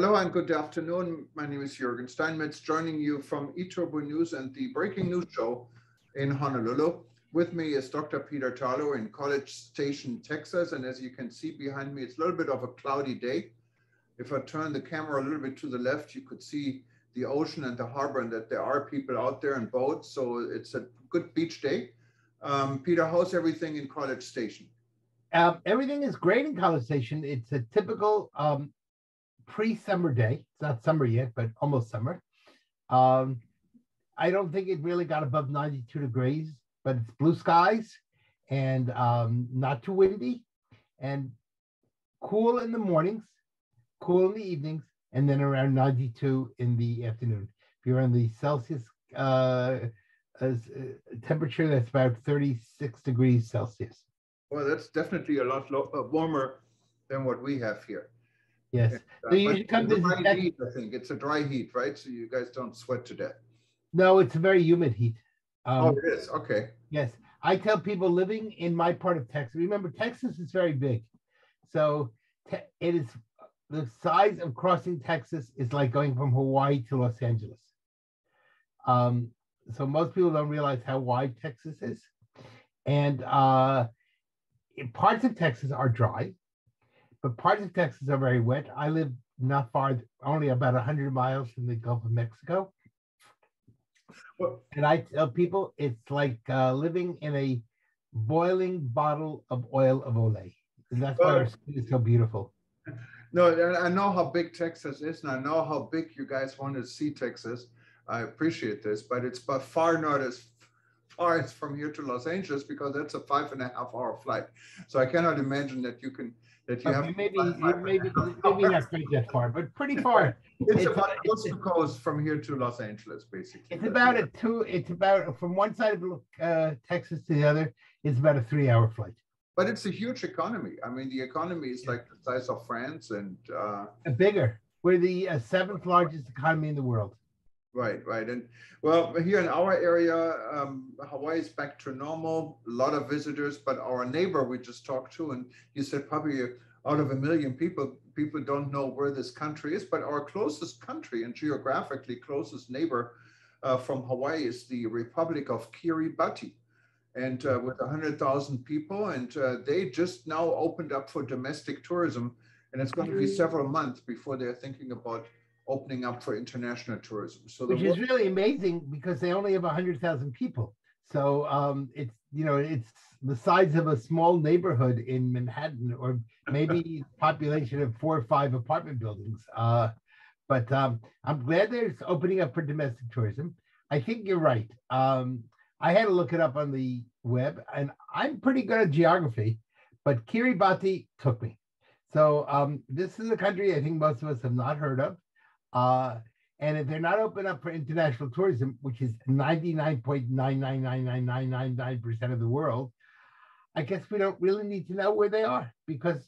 Hello and good afternoon. My name is Jürgen Steinmetz, joining you from eTurbo News and the Breaking News Show in Honolulu. With me is Dr. Peter Tarlow in College Station, Texas. And as you can see behind me, it's a little bit of a cloudy day. If I turn the camera a little bit to the left, you could see the ocean and the harbor and that there are people out there in boats. So it's a good beach day. Peter, how's everything in College Station? Everything is great in College Station. It's a typical pre-summer day. It's not summer yet, but almost summer. I don't think it really got above 92 degrees, but it's blue skies and not too windy and cool in the mornings, cool in the evenings, and then around 92 in the afternoon. If you're on the Celsius temperature, that's about 36 degrees Celsius. Well, that's definitely a lot warmer than what we have here. Yes. So you should come visit Texas. Heat, I think it's a dry heat, right? So you guys don't sweat to death. No, it's a very humid heat. Oh, it is. Okay. Yes. I tell people living in my part of Texas, remember, Texas is very big. So it is the size of crossing Texas is like going from Hawaii to Los Angeles. So most people don't realize how wide Texas is. And parts of Texas are dry, but parts of Texas are very wet. I live not far, only about 100 miles from the Gulf of Mexico. And I tell people it's like living in a boiling bottle of oil of Olay. And that's why our skin is so beautiful. No, I know how big Texas is, and I know how big you guys want to see Texas. I appreciate this, but it's by far not as far as from here to Los Angeles, because that's a 5.5-hour flight. So I cannot imagine that you can, that you have maybe not quite that far, but pretty far. It's about coast to coast from here to Los Angeles, basically. It's about from one side of Texas to the other, it's about a 3-hour flight. But it's a huge economy. I mean, the economy is like the size of France and bigger. We're the 7th largest economy in the world. Right. And well, here in our area, Hawaii is back to normal. A lot of visitors, but our neighbor we just talked to, and you said probably out of 1 million people don't know where this country is. But our closest country and geographically closest neighbor from Hawaii is the Republic of Kiribati, and with 100,000 people, and they just now opened up for domestic tourism, and it's going to be several months before they're thinking about opening up for international tourism. So which is really amazing because they only have 100,000 people. So it's the size of a small neighborhood in Manhattan, or maybe population of 4 or 5 apartment buildings. But I'm glad they're opening up for domestic tourism. I think you're right. I had to look it up on the web, and I'm pretty good at geography, but Kiribati took me. So this is a country I think most of us have not heard of. And if they're not open up for international tourism, which is 99.9999999% of the world, I guess we don't really need to know where they are, because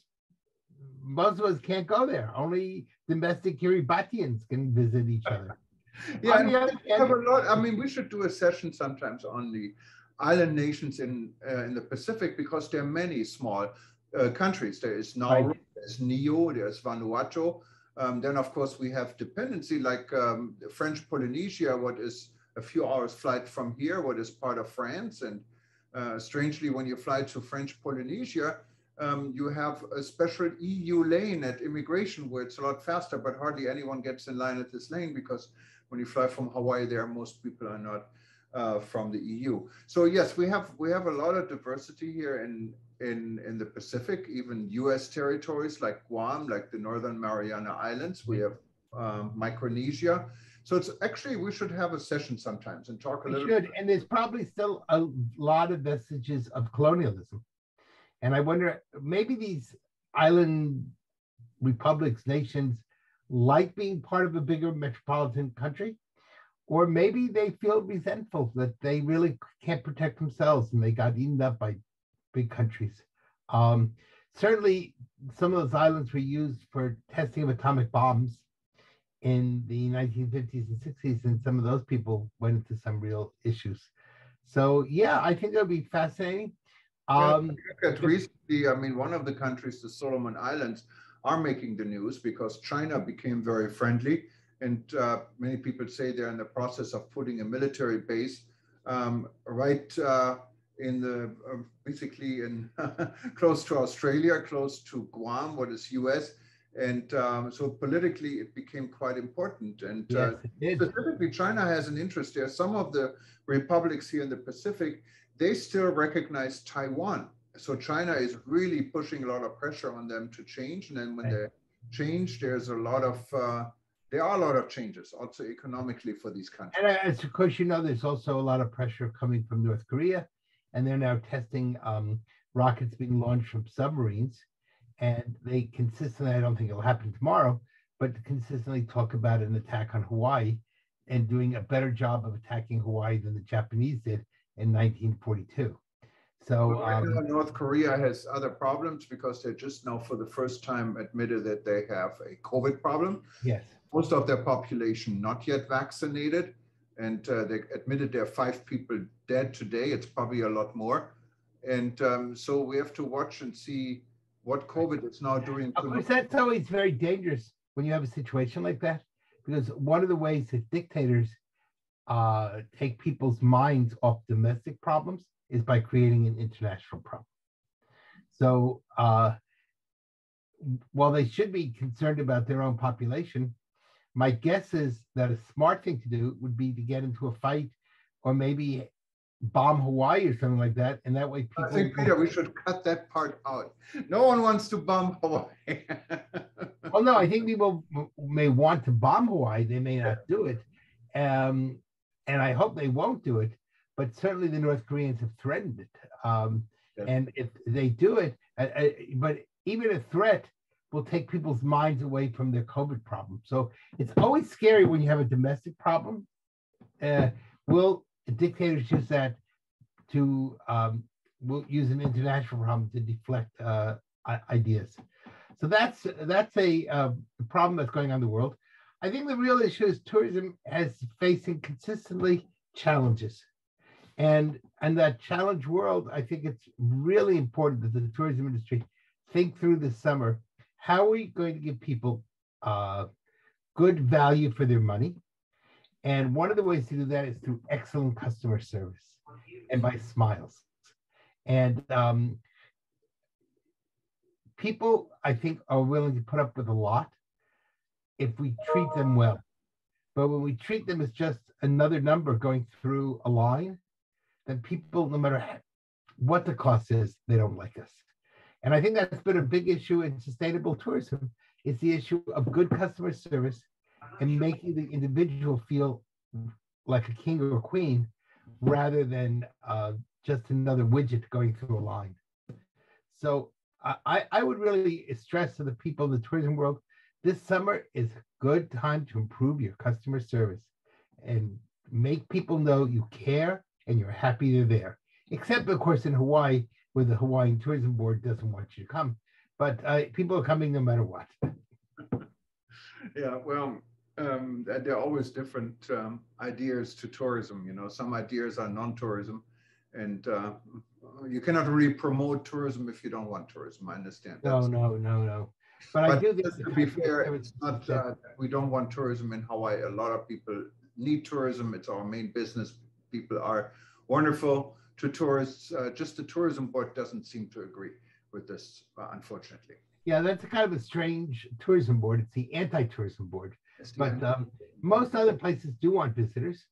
most of us can't go there. Only domestic Kiribatians can visit each other. Yeah, we have a lot. I mean, we should do a session sometimes on the island nations in the Pacific, because there are many small countries. There is Nauru, right. There's Niue, there's Vanuatu. Then, of course, we have dependency like French Polynesia, what is a few hours flight from here, what is part of France. And strangely, when you fly to French Polynesia, you have a special EU lane at immigration where it's a lot faster, but hardly anyone gets in line at this lane, because when you fly from Hawaii there, most people are not from the EU. So yes, we have a lot of diversity here in the Pacific, even US territories like Guam, like the Northern Mariana Islands. We have Micronesia. So it's actually, we should have a session sometimes and talk a little bit. And there's probably still a lot of vestiges of colonialism. And I wonder, maybe these island republics, nations, like being part of a bigger metropolitan country, or maybe they feel resentful that they really can't protect themselves and they got eaten up by big countries. Certainly, some of those islands were used for testing of atomic bombs in the 1950s and 60s, and some of those people went into some real issues. So yeah, I think it'll be fascinating. Recently, I mean, one of the countries, the Solomon Islands, are making the news because China became very friendly. And many people say they're in the process of putting a military base right in the basically in close to Australia, close to Guam, what is US. And so politically, it became quite important. And Yes, it did. specifically, China has an interest there. Some of the republics here in the Pacific, they still recognize Taiwan. So China is really pushing a lot of pressure on them to change. And then when they change, there are a lot of changes also economically for these countries. And as of course, there's also a lot of pressure coming from North Korea, and they're now testing rockets being launched from submarines. And they consistently, I don't think it'll happen tomorrow, but consistently talk about an attack on Hawaii and doing a better job of attacking Hawaii than the Japanese did in 1942. So right now, North Korea has other problems because they just now for the first time admitted that they have a COVID problem. Yes. Most of their population not yet vaccinated. And they admitted there are 5 people dead today. It's probably a lot more. And so we have to watch and see what COVID is now doing. Of course, that's always very dangerous when you have a situation like that, because one of the ways that dictators take people's minds off domestic problems is by creating an international problem. So while they should be concerned about their own population, my guess is that a smart thing to do would be to get into a fight or maybe bomb Hawaii or something like that. And that way people... I think, Peter, we should cut that part out. No one wants to bomb Hawaii. Well, no, I think people may want to bomb Hawaii. They may not do it. And I hope they won't do it. But certainly the North Koreans have threatened it. And if they do it, but even a threat will take people's minds away from their COVID problem. So it's always scary when you have a domestic problem. Will dictators use that to will use an international problem to deflect ideas? So that's a problem that's going on in the world. I think the real issue is tourism is facing consistently challenges. And that challenge world, I think it's really important that the tourism industry think through this summer, how are we going to give people good value for their money? And one of the ways to do that is through excellent customer service and by smiles. And people, I think, are willing to put up with a lot if we treat them well. But when we treat them as just another number going through a line, then people, no matter what the cost is, they don't like us. And I think that's been a big issue in sustainable tourism, is the issue of good customer service and making the individual feel like a king or a queen rather than just another widget going through a line. So I would really stress to the people in the tourism world, this summer is a good time to improve your customer service and make people know you care and you're happy they're there. Except, of course, in Hawaii, where the Hawaiian Tourism Board doesn't want you to come. But people are coming no matter what. Yeah, well, there are always different ideas to tourism. Some ideas are non-tourism, and you cannot really promote tourism if you don't want tourism. I understand that. No. But I do think, to be fair, it's not we don't want tourism in Hawaii. A lot of people need tourism. It's our main business. People are wonderful to tourists. Just the tourism board doesn't seem to agree with this, unfortunately. Yeah, that's a kind of a strange tourism board. It's the anti-tourism board. But most other places do want visitors.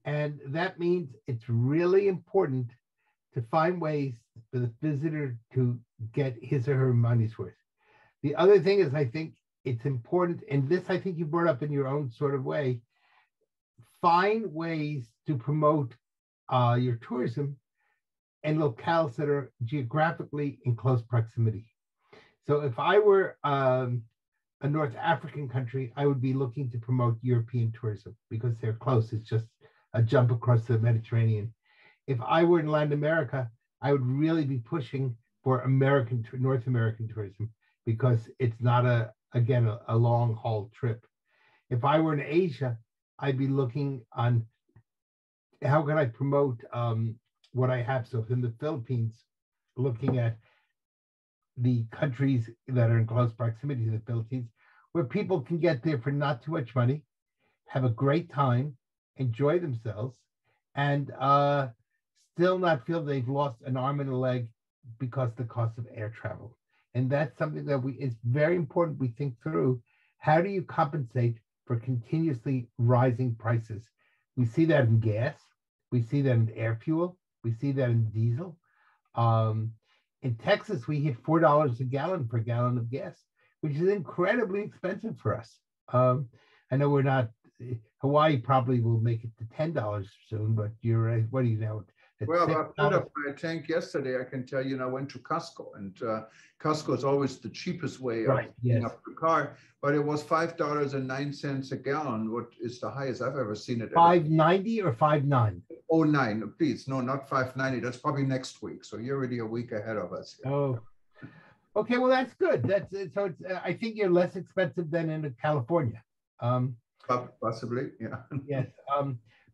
And that means it's really important to find ways for the visitor to get his or her money's worth. The other thing is, I think it's important, and this I think you brought up in your own sort of way, find ways to promote your tourism in locales that are geographically in close proximity. So if I were a North African country, I would be looking to promote European tourism because they're close. It's just a jump across the Mediterranean. If I were in Latin America, I would really be pushing for North American tourism because it's not a long haul trip. If I were in Asia, I'd be looking on how can I promote what I have. So if in the Philippines, looking at the countries that are in close proximity to the Philippines, where people can get there for not too much money, have a great time, enjoy themselves, and still not feel they've lost an arm and a leg because of the cost of air travel. And that's something that it's very important we think through. How do you compensate for continuously rising prices? We see that in gas, we see that in air fuel, we see that in diesel. In Texas, we hit $4 a gallon per gallon of gas, which is incredibly expensive for us. I know we're not, Hawaii probably will make it to $10 soon, but you're, what do you know? Well, I filled up my tank yesterday. I can tell you, and I went to Costco, and Costco is always the cheapest way of filling up the car. But it was $5.09 a gallon, what is the highest I've ever seen it. $5.90 or $5.9? Oh, 9, please, no, not $5.90. That's probably next week. So you're already a week ahead of us. Oh, okay. Well, that's good. That's so. It's. I think you're less expensive than in California. Possibly, yeah. Yes.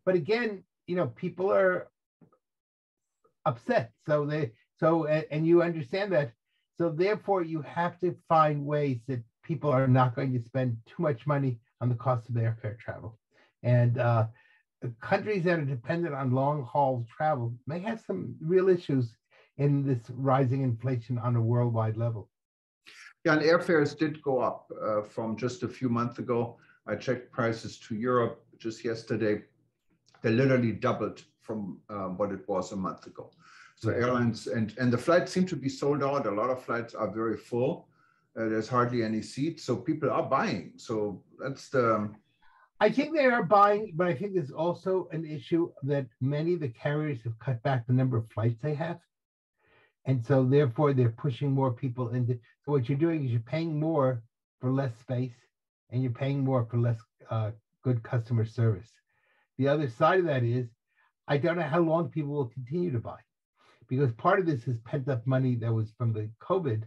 But again, people are upset. And you understand that. So therefore, you have to find ways that people are not going to spend too much money on the cost of airfare travel. And countries that are dependent on long haul travel may have some real issues in this rising inflation on a worldwide level. Yeah, and airfares did go up from just a few months ago. I checked prices to Europe just yesterday. They literally doubled from what it was a month ago. So airlines and the flights seem to be sold out. A lot of flights are very full. There's hardly any seats, so people are buying. So that's the. I think they are buying, but I think there's also an issue that many of the carriers have cut back the number of flights they have. And so therefore they're pushing more people into, so what you're doing is you're paying more for less space and you're paying more for less good customer service. The other side of that is, I don't know how long people will continue to buy, because part of this is pent up money that was from the COVID.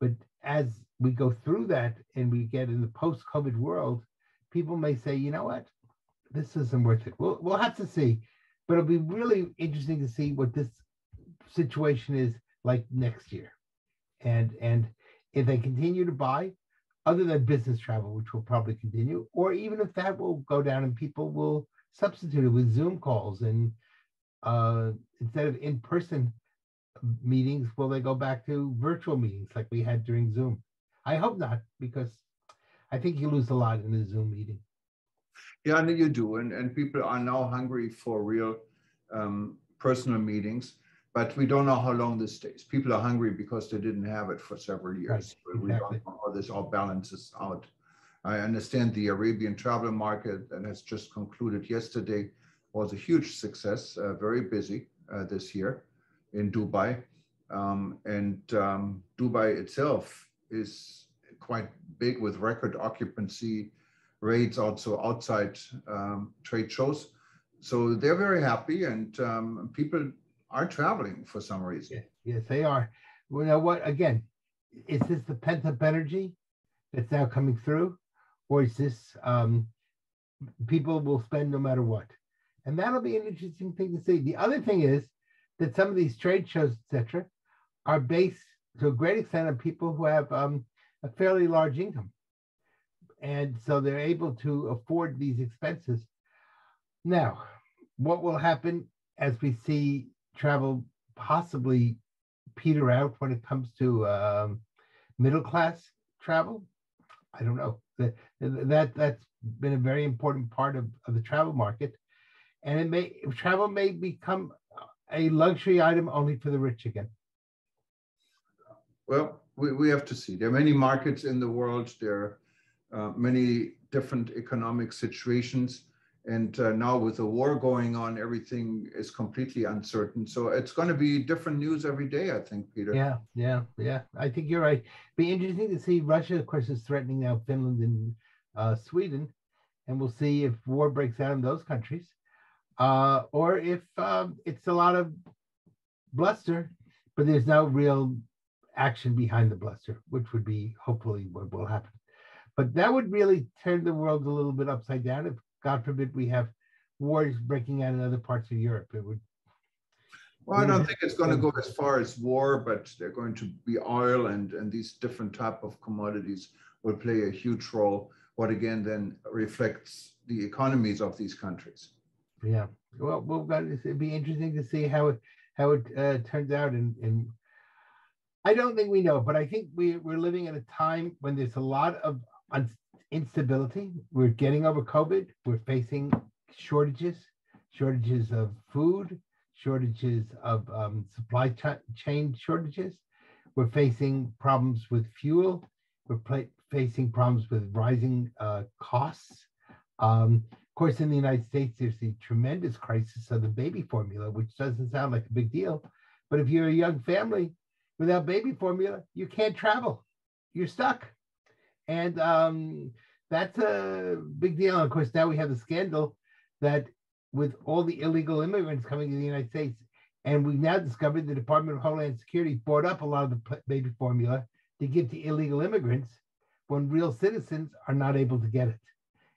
But as we go through that and we get in the post-COVID world, people may say, you know what, this isn't worth it. We'll have to see, but it'll be really interesting to see what this situation is like next year. And if they continue to buy, other than business travel, which will probably continue, or even if that will go down and people will substitute it with Zoom calls and instead of in-person meetings, will they go back to virtual meetings like we had during Zoom? I hope not, because I think you lose a lot in a Zoom meeting. Yeah, and you do. And people are now hungry for real personal meetings, but we don't know how long this stays. People are hungry because they didn't have it for several years. Right, exactly. We don't know how this all balances out. I understand the Arabian travel market that has just concluded yesterday was a huge success, very busy this year in Dubai. Dubai itself is quite big with record occupancy rates also outside trade shows. So they're very happy, and people are traveling for some reason. Yes, they are. Well, you know what, again, is this the pent-up energy that's now coming through? Or is this people will spend no matter what? And that'll be an interesting thing to see. The other thing is that some of these trade shows, etc., are based to a great extent on people who have a fairly large income. And so they're able to afford these expenses. Now, what will happen as we see travel possibly peter out when it comes to middle class travel? I don't know. That's been a very important part of the travel market, and travel may become a luxury item only for the rich again. Well, we have to see. There are many markets in the world. There are many different economic situations, and now with the war going on, everything is completely uncertain. So it's going to be different news every day, I think, Peter. Yeah. I think you're right. Be interesting to see. Russia, of course, is threatening now Finland and Sweden, and we'll see if war breaks out in those countries, or if it's a lot of bluster, but there's no real action behind the bluster, which would be hopefully what will happen. But that would really turn the world a little bit upside down if, God forbid, we have wars breaking out in other parts of Europe. It would. Well, I don't think it's going to go as far as war, but they're going to be oil and these different type of commodities will play a huge role, what again then reflects the economies of these countries. Yeah. Well, it'd be interesting to see how it turns out. And I don't think we know, but I think we're living at a time when there's a lot of instability. We're getting over COVID. We're facing shortages of food, shortages of supply chain shortages. We're facing problems with fuel. We're facing problems with rising costs. Of course, in the United States, there's the tremendous crisis of the baby formula, which doesn't sound like a big deal. But if you're a young family without baby formula, you can't travel. You're stuck. And that's a big deal. And of course, now we have the scandal that with all the illegal immigrants coming to the United States, and we've now discovered the Department of Homeland Security bought up a lot of the baby formula to give to illegal immigrants when real citizens are not able to get it.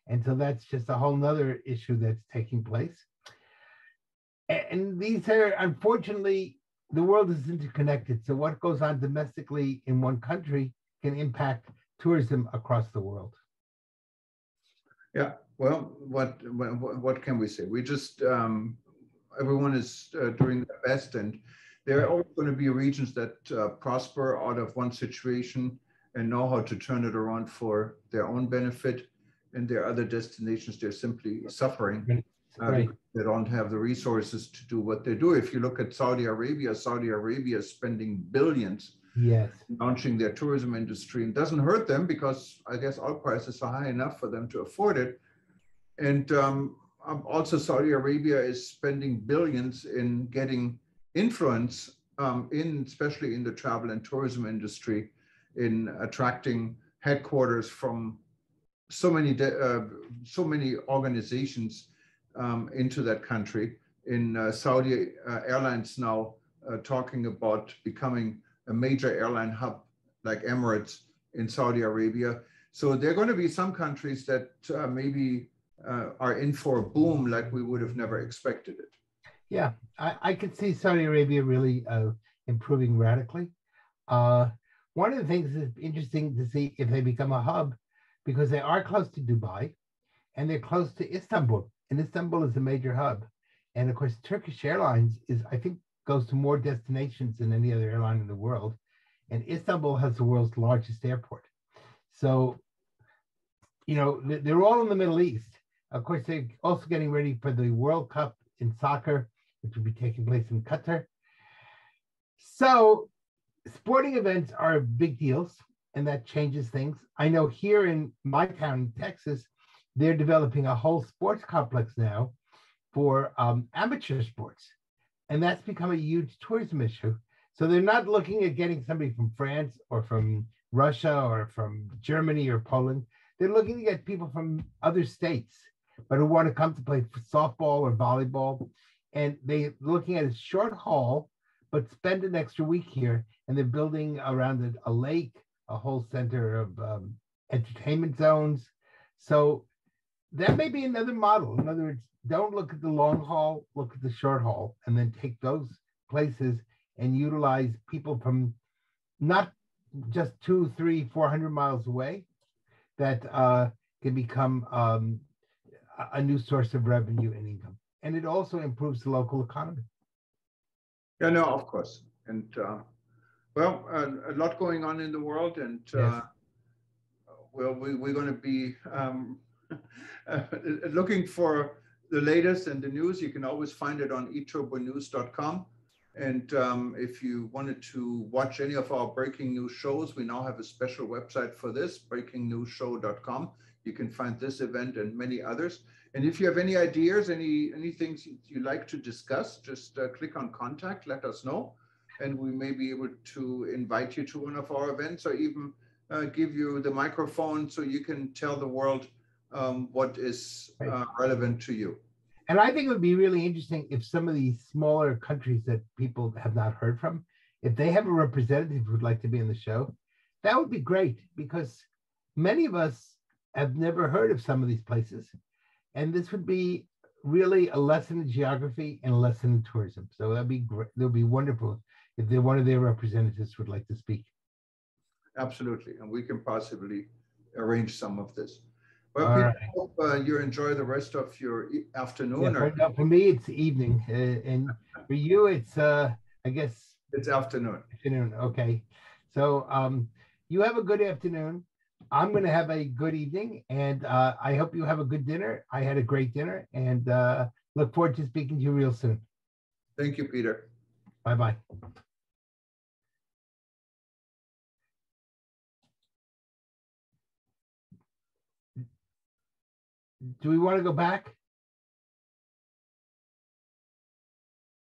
And so that's just a whole nother issue that's taking place. And these are, unfortunately, the world is interconnected. So what goes on domestically in one country can impact tourism across the world. Yeah, well, what can we say? We just, everyone is doing their best, and there are always going to be regions that prosper out of one situation and know how to turn it around for their own benefit. And there are other destinations, they're simply suffering because they don't have the resources to do what they do. If you look at Saudi Arabia is spending billions launching their tourism industry, and doesn't hurt them because I guess oil prices are high enough for them to afford it. And also Saudi Arabia is spending billions in getting influence especially in the travel and tourism industry, in attracting headquarters from so many organizations into that country. In Saudi Airlines now talking about becoming a major airline hub like Emirates in Saudi Arabia. So there are going to be some countries that maybe are in for a boom like we would have never expected it. Yeah, I could see Saudi Arabia really improving radically. One of the things that's interesting to see if they become a hub, because they are close to Dubai and they're close to Istanbul, and Istanbul is a major hub. And of course, Turkish Airlines I think, goes to more destinations than any other airline in the world. And Istanbul has the world's largest airport. So, they're all in the Middle East. Of course, they're also getting ready for the World Cup in soccer, which will be taking place in Qatar. So sporting events are big deals, and that changes things. I know here in my town, Texas, they're developing a whole sports complex now for amateur sports. And that's become a huge tourism issue. So they're not looking at getting somebody from France or from Russia or from Germany or Poland. They're looking to get people from other states, but who want to come to play softball or volleyball. And they're looking at a short haul, but spend an extra week here. And they're building around it a lake, a whole center of entertainment zones. So that may be another model. In other words, don't look at the long haul, look at the short haul, and then take those places and utilize people from not just 200, 300, 400 miles away that can become a new source of revenue and income. And it also improves the local economy. Yeah, no, of course. And well, a lot going on in the world, and well, we're going to be looking for the latest and the news. You can always find it on eturbonews.com. And if you wanted to watch any of our breaking news shows, we now have a special website for this, breakingnewsshow.com. You can find this event and many others. And if you have any ideas, any things you'd like to discuss, just click on contact, let us know. And we may be able to invite you to one of our events, or even give you the microphone so you can tell the world what is relevant to you. And I think it would be really interesting if some of these smaller countries that people have not heard from, if they have a representative who would like to be on the show, that would be great, because many of us have never heard of some of these places. And this would be really a lesson in geography and a lesson in tourism. So that'd be great. That'd be wonderful if one of their representatives would like to speak. Absolutely, and we can possibly arrange some of this. Well, All Peter, right. I hope you enjoy the rest of your afternoon. Yeah, for me, it's evening, and for you, it's I guess it's afternoon. Afternoon. Okay, so you have a good afternoon. I'm going to have a good evening, and I hope you have a good dinner. I had a great dinner, and look forward to speaking to you real soon. Thank you, Peter. Bye-bye. Do we want to go back?